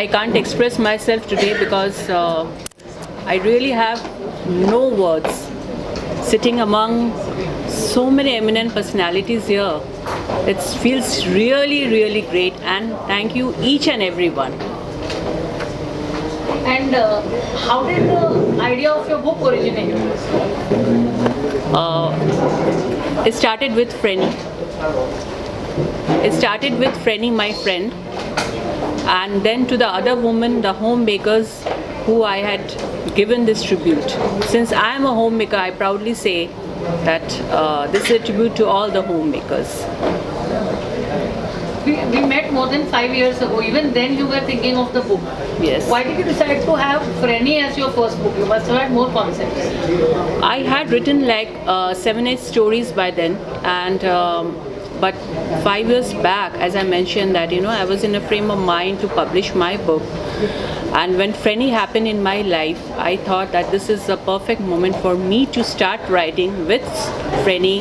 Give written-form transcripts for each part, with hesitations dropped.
I can't express myself today because I really have no words. Sitting among so many eminent personalities here, it feels really, really great, and thank you each and everyone. And how did the idea of your book originate? It started with Frenny. It started with Frenny, my friend, and then to the other women, the homemakers who I had given this tribute. Since I am a homemaker, I proudly say that this is a tribute to all the homemakers. We met more than 5 years ago. Even then you were thinking of the book. Yes. Why did you decide to have Frenny as your first book? You must have had more concepts. I had written like 7-8 stories by then, and but 5 years back, as I mentioned, that I was in a frame of mind to publish my book. And when Frenny happened in my life, I thought that this is a perfect moment for me to start writing with Frenny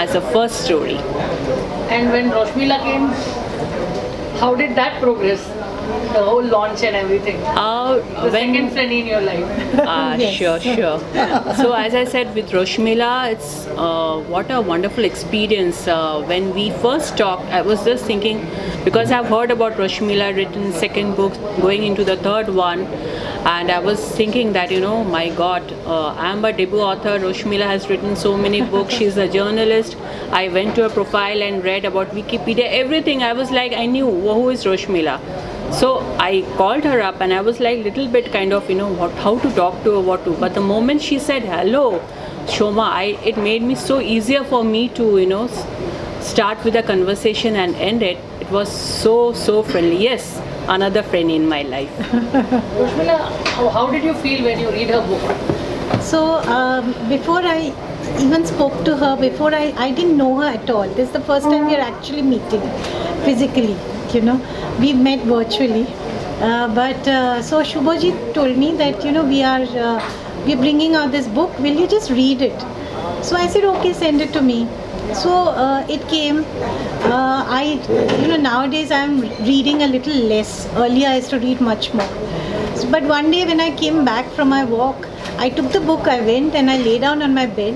as a first story. And when Roshmila came, how did that progress? The whole launch and everything. The second Frenny in your life. Yes. Sure. So as I said, with Roshmila, it's what a wonderful experience. When we first talked, I was just thinking, because I've heard about Roshmila, written second book, going into the third one, and I was thinking that, my God, I'm a debut author. Roshmila has written so many books. She's a journalist. I went to her profile and read about Wikipedia, everything. I was like, I knew who is Roshmila. So I called her up and I was like little bit kind of, how to talk to her, what to. But the moment she said, hello, Soma, it made me so easier for me to, start with a conversation and end it. It was so friendly. Yes, another friend in my life. Roshmila, how did you feel when you read her book? So before I even spoke to her, before I didn't know her at all. This is the first time we are actually meeting physically. We met virtually, but so Shubhoji told me that we're bringing out this book. Will you just read it? So I said, okay, send it to me. So it came. Nowadays I'm reading a little less. Earlier I used to read much more. But one day when I came back from my walk, I took the book, I went and I lay down on my bed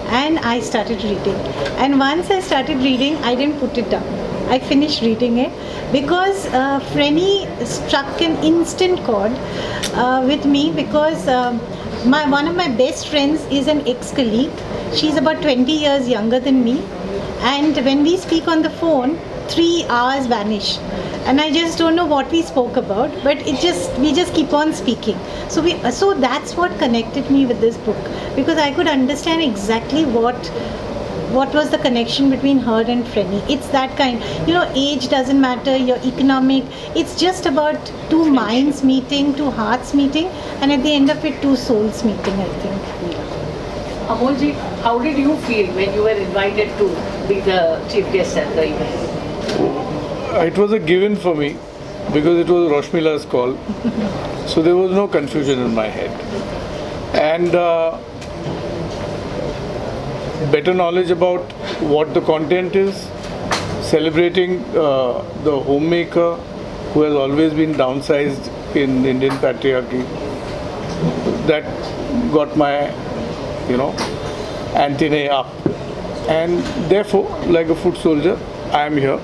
and I started reading. And once I started reading, I didn't put it down. I finished reading it because Frenny struck an instant chord with me because one of my best friends is an ex-colleague. She's about 20 years younger than me, and when we speak on the phone, 3 hours vanish. And I just don't know what we spoke about, but we just keep on speaking. So that's what connected me with this book, because I could understand exactly what was the connection between her and Frenny. It's that kind, age doesn't matter, your economic, it's just about two minds meeting, two hearts meeting, and at the end of it, two souls meeting, I think. Amolji, how did you feel when you were invited to be the chief guest at the event? It was a given for me because it was Roshmila's call, so there was no confusion in my head. And better knowledge about what the content is, celebrating the homemaker who has always been downsized in Indian patriarchy. That got my, antennae up. And therefore, like a foot soldier, I am here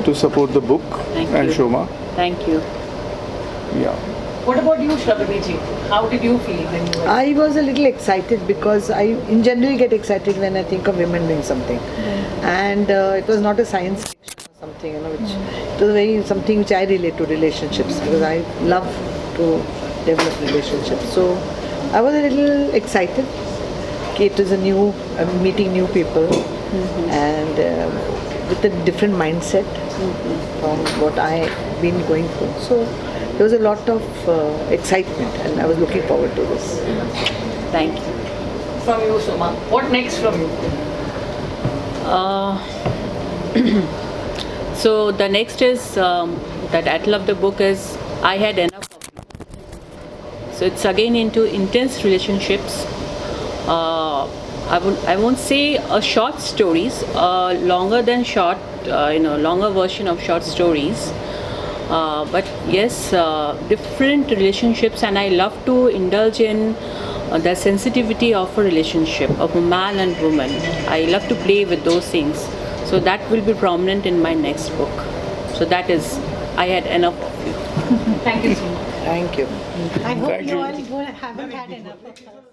to support the book. Thank and you. Soma. Thank you. Yeah. What about you, Shrabani ji? How did you feel when you were? I was a little excited because I in general get excited when I think of women doing something, and it was not a science fiction or something, it was something which I relate to, relationships, because I love to develop relationships. So I was a little excited. It is I'm meeting new people, and with a different mindset from what I've been going through. So there was a lot of excitement, and I was looking forward to this. Thank you. From you, Soma, what next from you? So the next is the title of the book is I Had Enough of You. So it's again into intense relationships. I won't say short stories, longer than short, longer version of short stories. But yes, different relationships, and I love to indulge in the sensitivity of a relationship of a man and woman. I love to play with those things. So that will be prominent in my next book. So that is, I had enough of you. Thank you so much. Thank you. I hope Thank you you. all haven't had enough of us.